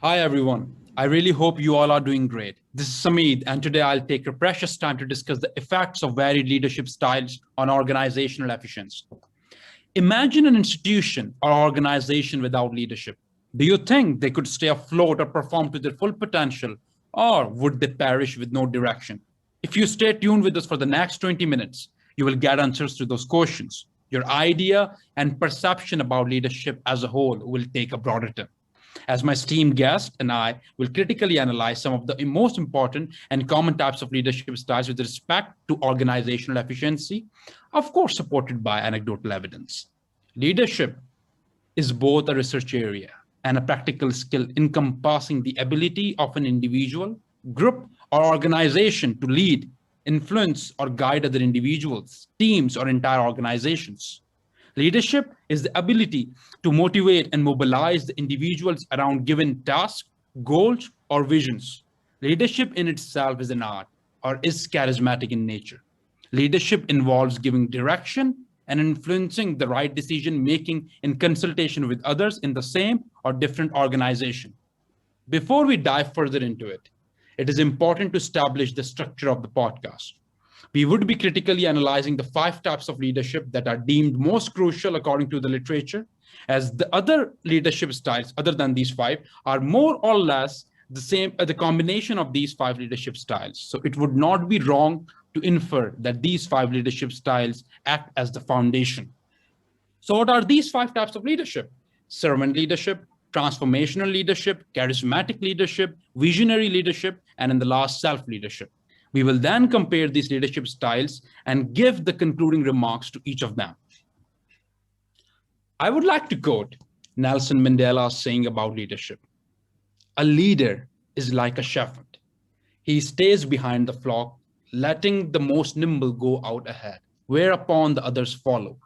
Hi everyone. I really hope you all are doing great. This is Samid, and today I'll take your precious time to discuss the effects of varied leadership styles on organizational efficiency. Imagine an institution or organization without leadership. Do you think they could stay afloat or perform to their full potential, or would they perish with no direction? If you stay tuned with us for the next 20 minutes, you will get answers to those questions. Your idea and perception about leadership as a whole will take a broader turn, as my esteemed guest and I will critically analyze some of the most important and common types of leadership styles with respect to organizational efficiency, of course, supported by anecdotal evidence. Leadership is both a research area and a practical skill encompassing the ability of an individual, group, or organization to lead, influence, or guide other individuals, teams, or entire organizations. Leadership is the ability to motivate and mobilize the individuals around given tasks, goals, or visions. Leadership in itself is an art or is charismatic in nature. Leadership involves giving direction and influencing the right decision making in consultation with others in the same or different organization. Before we dive further into it, it is important to establish the structure of the podcast. We would be critically analyzing the 5 types of leadership that are deemed most crucial according to the literature, as the other leadership styles, other than these 5, are more or less the same, the combination of these 5 leadership styles. So it would not be wrong to infer that these 5 leadership styles act as the foundation. So what are these 5 types of leadership? Servant leadership, transformational leadership, charismatic leadership, visionary leadership, and in the last, self-leadership. We will then compare these leadership styles and give the concluding remarks to each of them. I would like to quote Nelson Mandela's saying about leadership. A leader is like a shepherd. He stays behind the flock, letting the most nimble go out ahead, whereupon the others follow,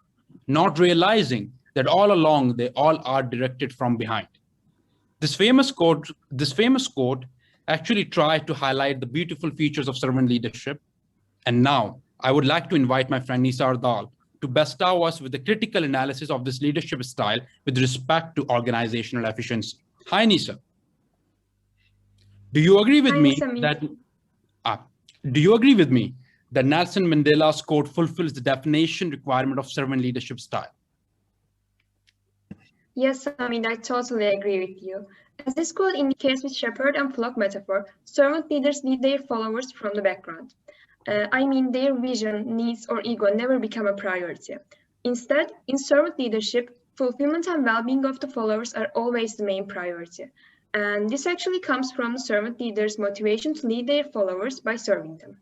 not realizing that all along they all are directed from behind. This famous quote actually tried to highlight the beautiful features of servant leadership. And now I would like to invite my friend Nisa Erdal to bestow us with a critical analysis of this leadership style with respect to organizational efficiency. Hi, Nisa. Do you agree with me that Nelson Mandela's quote fulfills the definition requirement of servant leadership style? Yes, I totally agree with you. As this quote indicates with shepherd and flock metaphor, servant leaders lead their followers from the background. Their vision, needs, or ego never become a priority. Instead, in servant leadership, fulfillment and well-being of the followers are always the main priority. And this actually comes from the servant leader's motivation to lead their followers by serving them.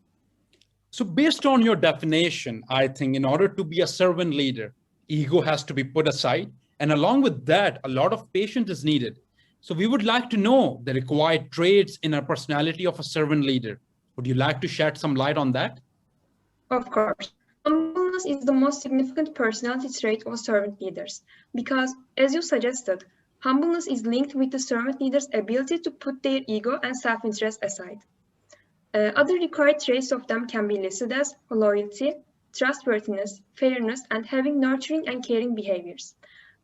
So based on your definition, I think in order to be a servant leader, ego has to be put aside. And along with that, a lot of patience is needed. So we would like to know the required traits in a personality of a servant leader. Would you like to shed some light on that? Of course. Humbleness is the most significant personality trait of servant leaders because, as you suggested, humbleness is linked with the servant leader's ability to put their ego and self-interest aside. Other required traits of them can be listed as loyalty, trustworthiness, fairness, and having nurturing and caring behaviors.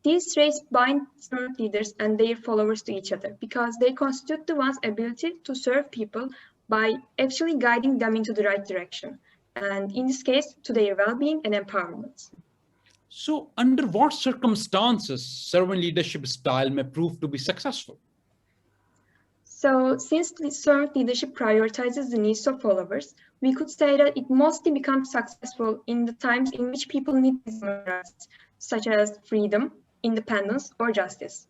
These traits bind servant leaders and their followers to each other because they constitute the one's ability to serve people by actually guiding them into the right direction, and in this case, to their well-being and empowerment. So under what circumstances servant leadership style may prove to be successful? So since servant leadership prioritizes the needs of followers, we could say that it mostly becomes successful in the times in which people need rights, such as freedom, independence, or justice.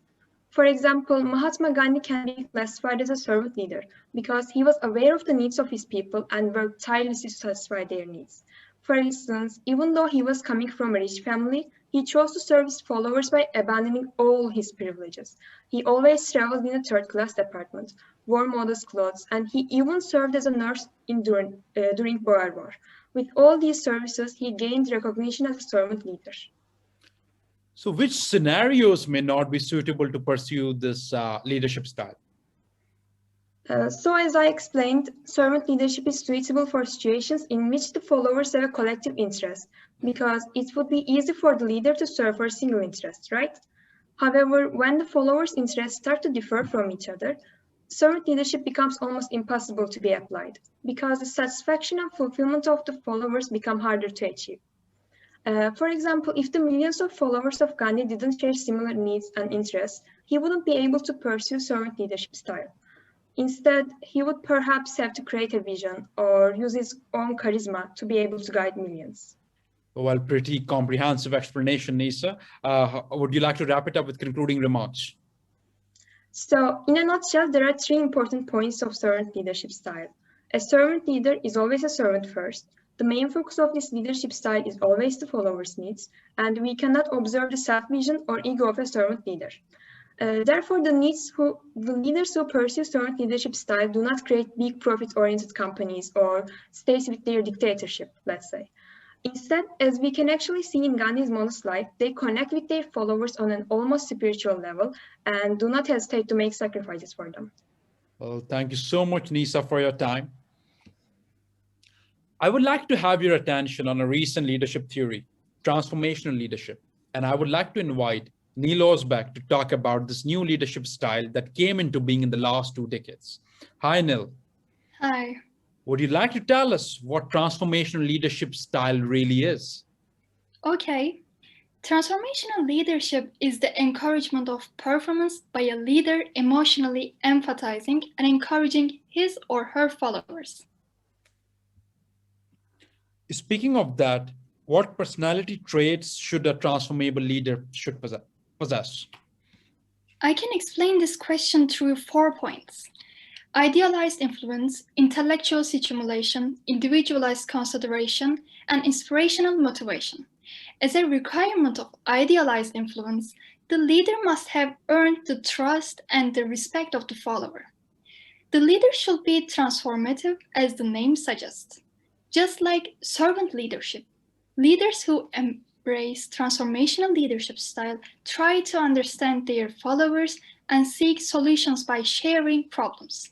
For example, Mahatma Gandhi can be classified as a servant leader because he was aware of the needs of his people and worked tirelessly to satisfy their needs. For instance, even though he was coming from a rich family, he chose to serve his followers by abandoning all his privileges. He always traveled in a third-class apartment, wore modest clothes, and he even served as a nurse during Boer War. With all these services, he gained recognition as a servant leader. So which scenarios may not be suitable to pursue this leadership style? So as I explained, servant leadership is suitable for situations in which the followers have a collective interest, because it would be easy for the leader to serve for a single interest, right? However, when the followers' interests start to differ from each other, servant leadership becomes almost impossible to be applied because the satisfaction and fulfillment of the followers become harder to achieve. For example, if the millions of followers of Gandhi didn't share similar needs and interests, he wouldn't be able to pursue servant leadership style. Instead, he would perhaps have to create a vision or use his own charisma to be able to guide millions. Well, pretty comprehensive explanation, Nisa. Would you like to wrap it up with concluding remarks? So, in a nutshell, there are three important points of servant leadership style. A servant leader is always a servant first. The main focus of this leadership style is always the followers' needs, and we cannot observe the self-vision or ego of a servant leader. Therefore, the leaders who pursue servant leadership style do not create big profit-oriented companies or states with their dictatorship, let's say. Instead, as we can actually see in Gandhi's modest life, they connect with their followers on an almost spiritual level and do not hesitate to make sacrifices for them. Well, thank you so much, Nisa, for your time. I would like to have your attention on a recent leadership theory, transformational leadership, and I would like to invite Neil Özbek to talk about this new leadership style that came into being in the last 2 decades. Hi, Neil. Hi. Would you like to tell us what transformational leadership style really is? Okay. Transformational leadership is the encouragement of performance by a leader emotionally empathizing and encouraging his or her followers. Speaking of that, what personality traits should a transformable leader possess? I can explain this question through 4 points. Idealized influence, intellectual stimulation, individualized consideration, and inspirational motivation. As a requirement of idealized influence, the leader must have earned the trust and the respect of the follower. The leader should be transformative, as the name suggests. Just like servant leadership, leaders who embrace transformational leadership style try to understand their followers and seek solutions by sharing problems.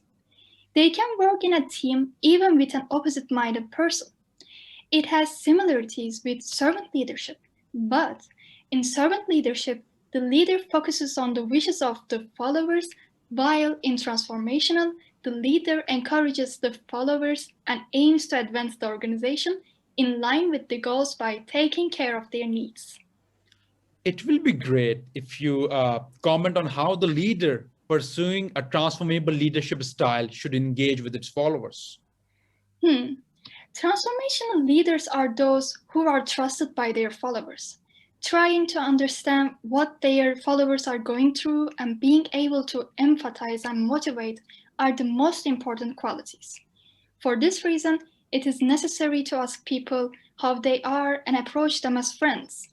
They can work in a team even with an opposite-minded person. It has similarities with servant leadership, but in servant leadership, the leader focuses on the wishes of the followers, while in transformational, the leader encourages the followers and aims to advance the organization in line with the goals by taking care of their needs. It will be great if you comment on how the leader pursuing a transformable leadership style should engage with its followers. Transformational leaders are those who are trusted by their followers, trying to understand what their followers are going through and being able to empathize and motivate are the most important qualities. For this reason, it is necessary to ask people how they are and approach them as friends.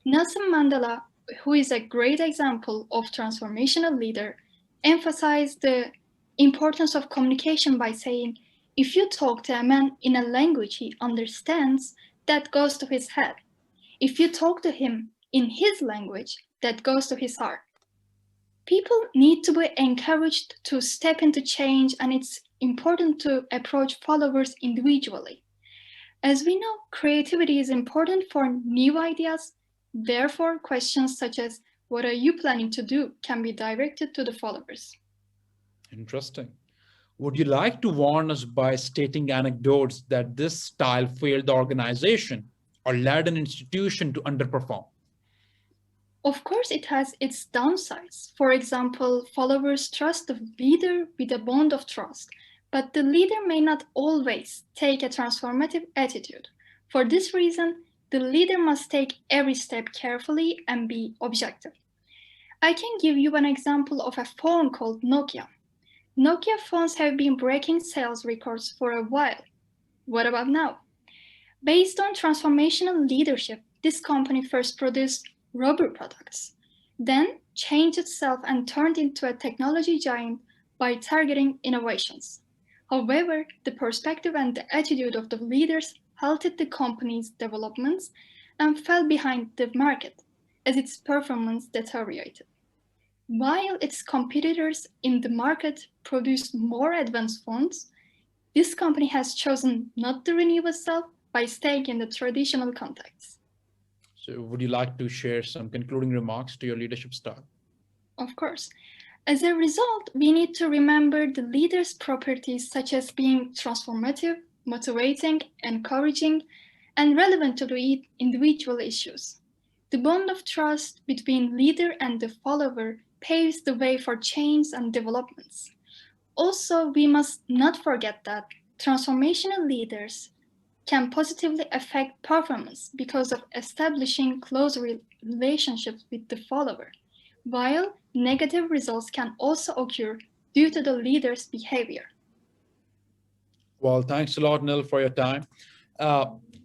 Nelson Mandela, who is a great example of transformational leader, emphasized the importance of communication by saying, if you talk to a man in a language he understands, that goes to his head. If you talk to him in his language, that goes to his heart. People need to be encouraged to step into change, and it's important to approach followers individually. As we know, creativity is important for new ideas. Therefore, questions such as, what are you planning to do, can be directed to the followers. Interesting. Would you like to warn us by stating anecdotes that this style failed the organization or led an institution to underperform? Of course, it has its downsides. For example, followers trust the leader with a bond of trust, but the leader may not always take a transformative attitude. For this reason, the leader must take every step carefully and be objective. I can give you an example of a phone called Nokia. Nokia phones have been breaking sales records for a while. What about now? Based on transformational leadership, this company first produced rubber products, then changed itself and turned into a technology giant by targeting innovations. However, the perspective and the attitude of the leaders halted the company's developments and fell behind the market as its performance deteriorated. While its competitors in the market produced more advanced phones, this company has chosen not to renew itself by staying in the traditional context. So would you like to share some concluding remarks to your leadership style? Of course. As a result, we need to remember the leader's properties such as being transformative, motivating, encouraging, and relevant to the individual issues. The bond of trust between leader and the follower paves the way for change and developments. Also, we must not forget that transformational leaders can positively affect performance because of establishing close relationships with the follower, while negative results can also occur due to the leader's behavior. Well, thanks a lot, Nil, for your time.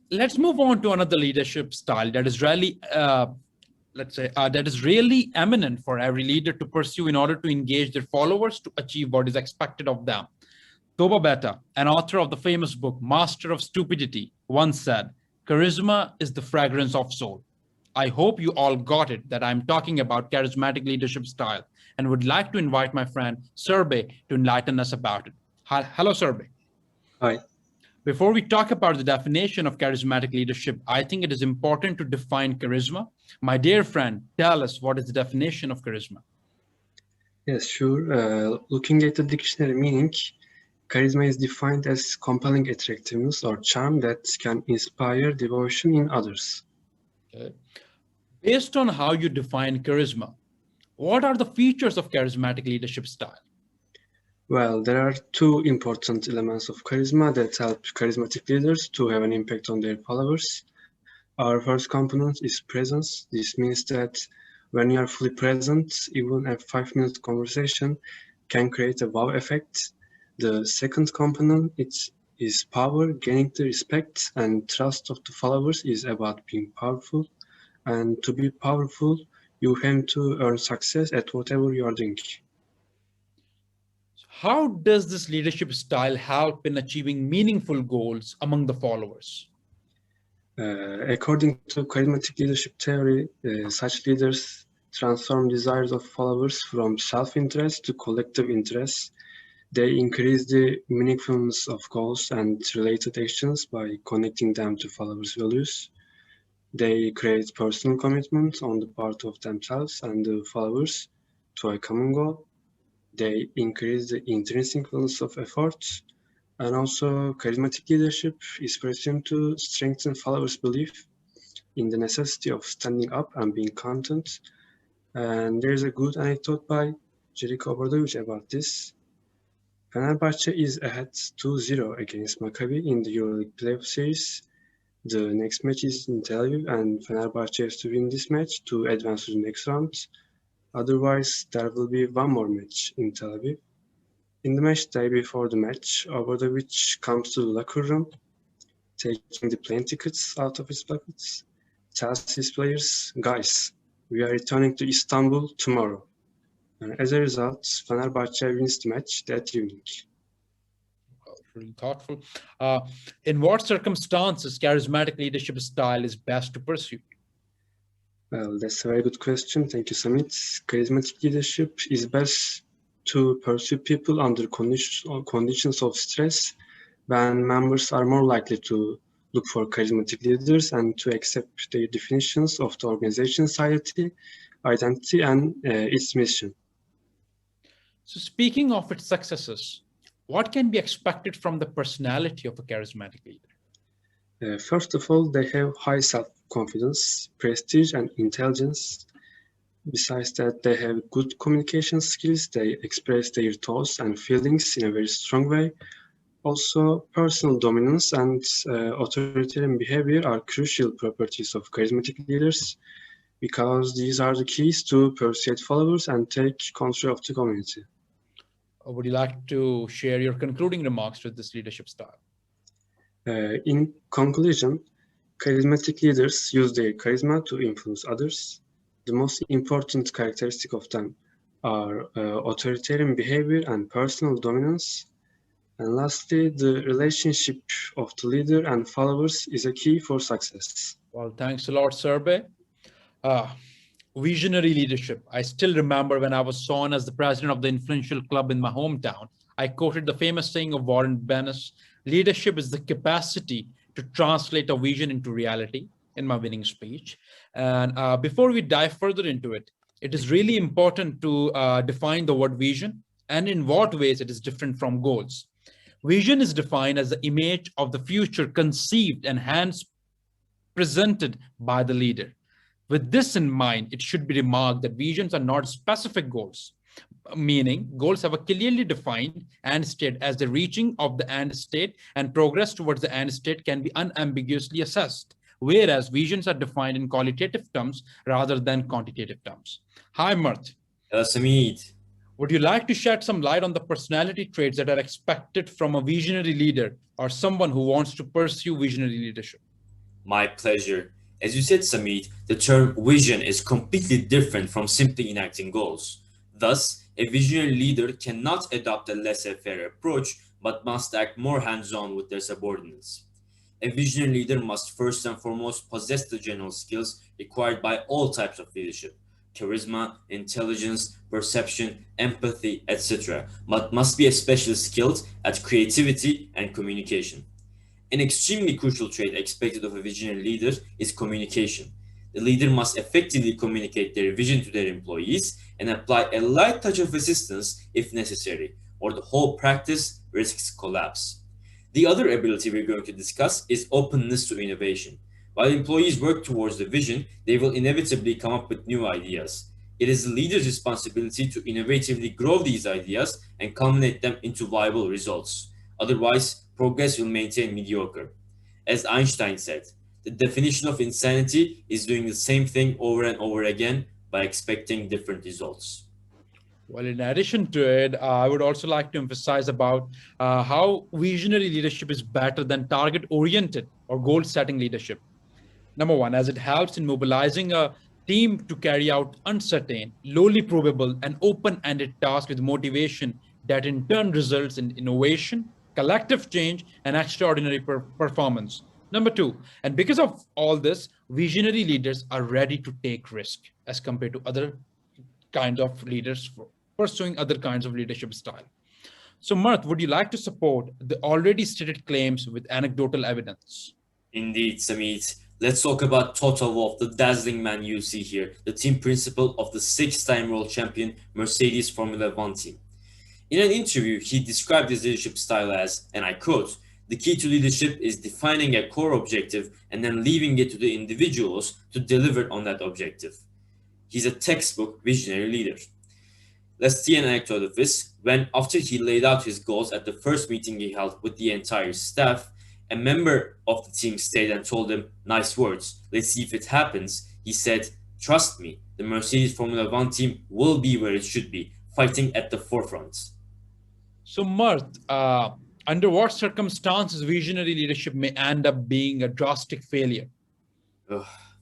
Let's move on to another leadership style that is really, that is really eminent for every leader to pursue in order to engage their followers to achieve what is expected of them. Toba Betta, an author of the famous book Master of Stupidity, once said, "Charisma is the fragrance of soul." I hope you all got it that I'm talking about charismatic leadership style and would like to invite my friend Serbey to enlighten us about it. Hello, Serbey. Hi. Before we talk about the definition of charismatic leadership, I think it is important to define charisma. My dear friend, tell us what is the definition of charisma? Yes, sure. Looking at the dictionary meaning, charisma is defined as compelling attractiveness or charm that can inspire devotion in others. Okay. Based on how you define charisma, what are the features of charismatic leadership style? Well, there are two important elements of charisma that help charismatic leaders to have an impact on their followers. Our first component is presence. This means that when you are fully present, even a 5-minute conversation can create a wow effect. The second component is power. Gaining the respect and trust of the followers is about being powerful. And to be powerful, you have to earn success at whatever you are doing. How does this leadership style help in achieving meaningful goals among the followers? According to charismatic leadership theory, such leaders transform desires of followers from self-interest to collective interest. They increase the meaningfulness of goals and related actions by connecting them to followers' values. They create personal commitment on the part of themselves and the followers to a common goal. They increase the intrinsicness of efforts, and also charismatic leadership is presumed to strengthen followers' belief in the necessity of standing up and being content. And there's a good anecdote by Jericho Obradovic about this. Fenerbahce is ahead 2-0 against Maccabi in the EuroLeague playoff series. The next match is in Tel Aviv, and Fenerbahce has to win this match to advance to the next round. Otherwise, there will be one more match in Tel Aviv. In the match day before the match, Obradovic comes to the locker room, taking the plane tickets out of his pockets, tells his players, "Guys, we are returning to Istanbul tomorrow." And as a result, Fenerbahce wins the match that evening. Really thoughtful. In what circumstances charismatic leadership style is best to pursue? Well, that's a very good question. Thank you, Samit. Charismatic leadership is best to pursue people under conditions of stress, when members are more likely to look for charismatic leaders and to accept their definitions of the organization's identity, and its mission. So speaking of its successes, what can be expected from the personality of a charismatic leader? First of all, they have high self-confidence, prestige, and intelligence. Besides that, they have good communication skills. They express their thoughts and feelings in a very strong way. Also, personal dominance and authoritarian behavior are crucial properties of charismatic leaders, because these are the keys to persuade followers and take control of the community. Would you like to share your concluding remarks with this leadership style? In conclusion, charismatic leaders use their charisma to influence others. The most important characteristic of them are authoritarian behavior and personal dominance. And lastly, the relationship of the leader and followers is a key for success. Well, thanks a lot, Serbey. Visionary leadership. I still remember when I was sworn as the president of the influential club in my hometown, I quoted the famous saying of Warren Bennis: "Leadership is the capacity to translate a vision into reality." in my winning speech. And before we dive further into it, it is really important to define the word vision and in what ways it is different from goals. Vision is defined as the image of the future conceived and hence presented by the leader. With this in mind, it should be remarked that visions are not specific goals, meaning goals have a clearly defined end state as the reaching of the end state, and progress towards the end state can be unambiguously assessed, whereas visions are defined in qualitative terms rather than quantitative terms. Hi, Mert. Hello, Samit. Would you like to shed some light on the personality traits that are expected from a visionary leader or someone who wants to pursue visionary leadership? My pleasure. As you said, Samit, the term vision is completely different from simply enacting goals. Thus, a visionary leader cannot adopt a laissez-faire approach, but must act more hands-on with their subordinates. A visionary leader must first and foremost possess the general skills required by all types of leadership: charisma, intelligence, perception, empathy, etc., but must be especially skilled at creativity and communication. An extremely crucial trait expected of a visionary leader is communication. The leader must effectively communicate their vision to their employees and apply a light touch of assistance if necessary, or the whole practice risks collapse. The other ability we're going to discuss is openness to innovation. While employees work towards the vision, they will inevitably come up with new ideas. It is the leader's responsibility to innovatively grow these ideas and culminate them into viable results. Otherwise, progress will maintain mediocre. As Einstein said, the definition of insanity is doing the same thing over and over again by expecting different results. Well, in addition to it, I would also like to emphasize about how visionary leadership is better than target-oriented or goal-setting leadership. Number one, as it helps in mobilizing a team to carry out uncertain, lowly probable, and open-ended tasks with motivation that in turn results in innovation, collective change, and extraordinary performance. Number two, and because of all this, visionary leaders are ready to take risk as compared to other kinds of leaders pursuing other kinds of leadership style. So, Mert, would you like to support the already stated claims with anecdotal evidence? Indeed, Samit. Let's talk about Toto Wolff, the dazzling man you see here, the team principal of the six-time world champion Mercedes Formula One team. In an interview, he described his leadership style as, and I quote, "The key to leadership is defining a core objective and then leaving it to the individuals to deliver on that objective." He's a textbook visionary leader. Let's see an anecdote of this. When, after he laid out his goals at the first meeting he held with the entire staff, a member of the team stayed and told him, "Nice words, let's see if it happens." He said, "Trust me, the Mercedes Formula One team will be where it should be, fighting at the forefront." So, Mert, under what circumstances visionary leadership may end up being a drastic failure?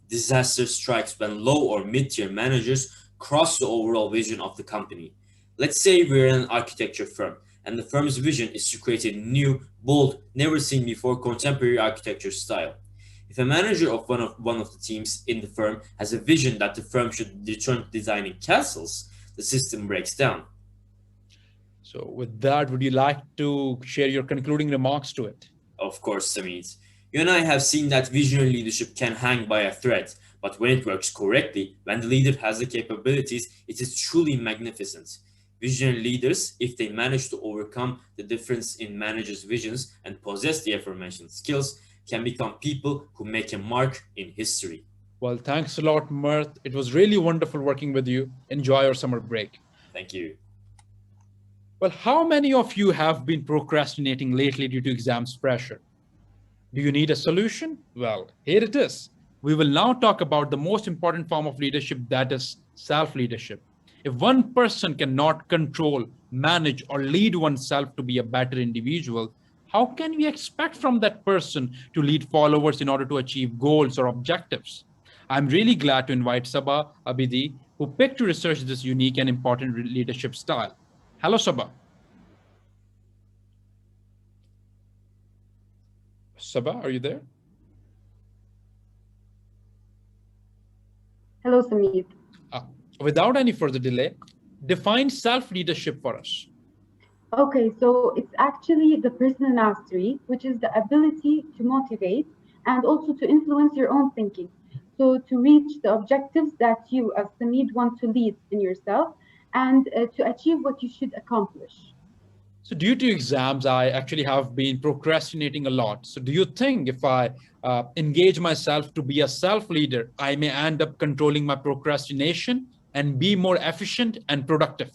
Disaster strikes when low or mid-tier managers cross the overall vision of the company. Let's say we're an architecture firm, and the firm's vision is to create a new, bold, never seen before contemporary architecture style. If a manager of one of the teams in the firm has a vision that the firm should return to designing castles, the system breaks down. So with that, would you like to share your concluding remarks to it? Of course, Samit. You and I have seen that visionary leadership can hang by a thread, but when it works correctly, when the leader has the capabilities, it is truly magnificent. Visionary leaders, if they manage to overcome the difference in managers' visions and possess the aforementioned skills, can become people who make a mark in history. Well, thanks a lot, Mert. It was really wonderful working with you. Enjoy your summer break. Thank you. Well, how many of you have been procrastinating lately due to exams pressure? Do you need a solution? Well, here it is. We will now talk about the most important form of leadership, that is self-leadership. If one person cannot control, manage, or lead oneself to be a better individual, how can we expect from that person to lead followers in order to achieve goals or objectives? I'm really glad to invite Saba, Abidy, who picked to research this unique and important leadership style. Hello, Saba. Saba, are you there? Hello, Samit. Without any further delay, define self-leadership for us. Okay, so it's actually the personal mastery, which is the ability to motivate and also to influence your own thinking. So to reach the objectives that you as Samid want to lead in yourself and to achieve what you should accomplish. So due to exams, I actually have been procrastinating a lot. So do you think if I engage myself to be a self-leader, I may end up controlling my procrastination and be more efficient and productive?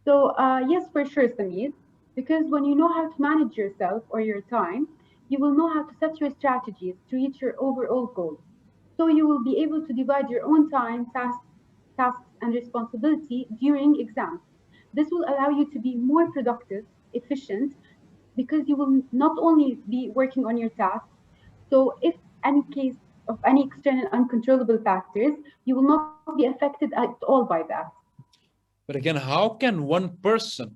So yes, for sure, Samid, because when you know how to manage yourself or your time, you will know how to set your strategies to reach your overall goals. So you will be able to divide your own time, tasks, and responsibility during exams. This will allow you to be more productive, efficient, because you will not only be working on your tasks. So if any case of any external uncontrollable factors, you will not be affected at all by that. But again, how can one person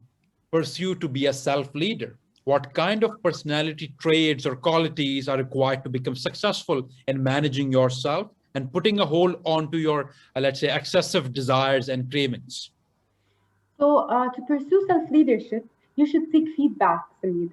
pursue to be a self-leader? What kind of personality traits or qualities are required to become successful in managing yourself and putting a hold onto your, let's say, excessive desires and cravings? So to pursue self-leadership, you should seek feedback, Samid.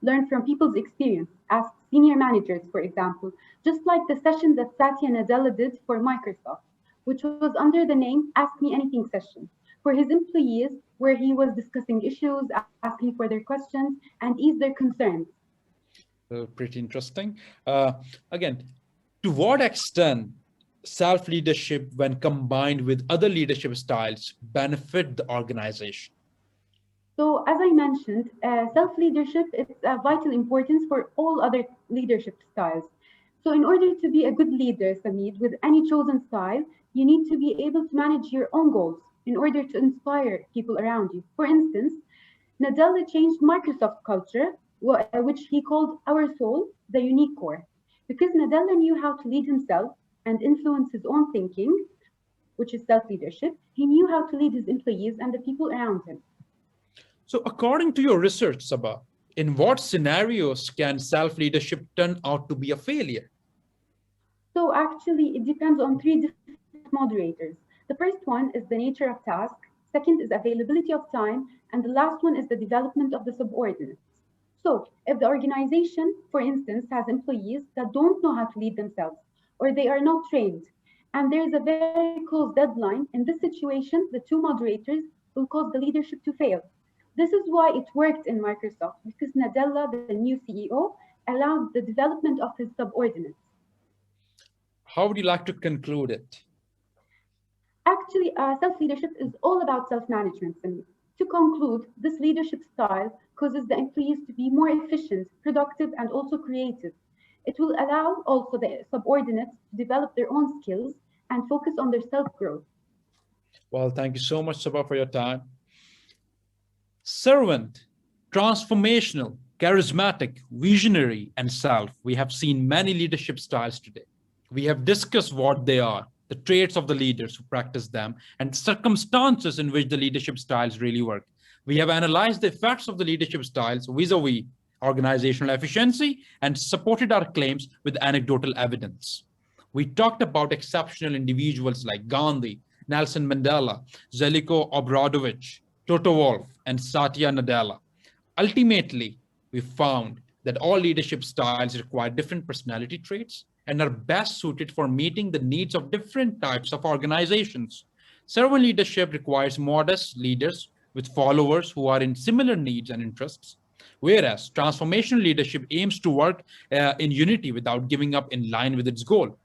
Learn from people's experience. Ask senior managers, for example, just like the session that Satya Nadella did for Microsoft, which was under the name Ask Me Anything session, for his employees, where he was discussing issues, asking for their questions, and ease their concerns. Pretty interesting. Again, to what extent self-leadership, when combined with other leadership styles, benefit the organization? So as I mentioned, self-leadership is of vital importance for all other leadership styles. So in order to be a good leader, Samid, with any chosen style, you need to be able to manage your own goals in order to inspire people around you. For instance, Nadella changed Microsoft culture, which he called our soul, the unique core. Because Nadella knew how to lead himself and influence his own thinking, which is self-leadership, he knew how to lead his employees and the people around him. So according to your research, Saba, in what scenarios can self-leadership turn out to be a failure? So actually, it depends on three different moderators. The first one is the nature of task, second is availability of time, and the last one is the development of the subordinates. So if the organization, for instance, has employees that don't know how to lead themselves, or they are not trained, and there is a very close deadline, in this situation, the two moderators will cause the leadership to fail. This is why it worked in Microsoft, because Nadella, the new CEO, allowed the development of his subordinates. How would you like to conclude it? Actually, self-leadership is all about self-management. To conclude, this leadership style causes the employees to be more efficient, productive, and also creative. It will allow also the subordinates to develop their own skills and focus on their self-growth. Well, thank you so much, Saba, for your time. Servant, transformational, charismatic, visionary, and self. We have seen many leadership styles today. We have discussed what they are, the traits of the leaders who practice them, and circumstances in which the leadership styles really work. We have analyzed the effects of the leadership styles vis-a-vis organizational efficiency and supported our claims with anecdotal evidence. We talked about exceptional individuals like Gandhi, Nelson Mandela, Zeljko Obradović, Toto Wolff, and Satya Nadella. Ultimately, we found that all leadership styles require different personality traits and are best suited for meeting the needs of different types of organizations. Servant leadership requires modest leaders with followers who are in similar needs and interests, whereas transformational leadership aims to work in unity without giving up in line with its goal.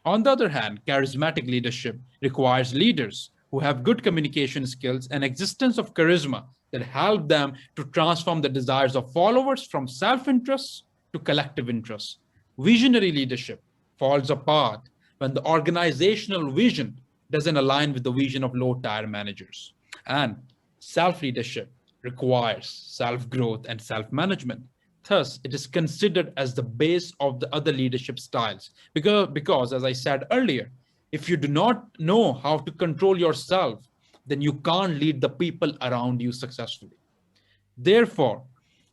On the other hand, charismatic leadership requires leaders who have good communication skills and existence of charisma that help them to transform the desires of followers from self-interests to collective interests. Visionary leadership falls apart when the organizational vision doesn't align with the vision of low-tier managers. And self-leadership requires self-growth and self-management. Thus, it is considered as the base of the other leadership styles. Because, as I said earlier, if you do not know how to control yourself, then you can't lead the people around you successfully. Therefore,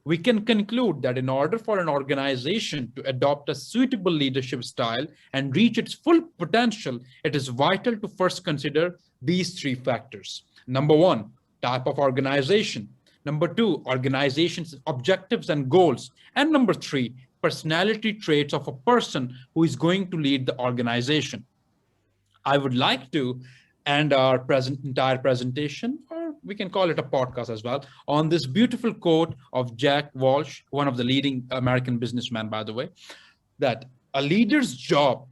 we can conclude that in order for an organization to adopt a suitable leadership style and reach its full potential, it is vital to first consider these three factors. Number one, type of organization. Number two, organization's objectives and goals. And number three, personality traits of a person who is going to lead the organization. I would like to end our entire presentation, or we can call it a podcast as well, on this beautiful quote of Jack Walsh, one of the leading American businessmen, by the way, that a leader's job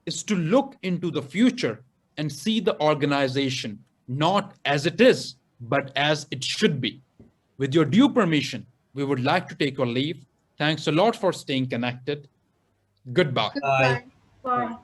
is to look into the future and see the organization not as it is, but as it should be. With your due permission, we would like to take our leave. Thanks a lot for staying connected. Goodbye. Bye. Bye.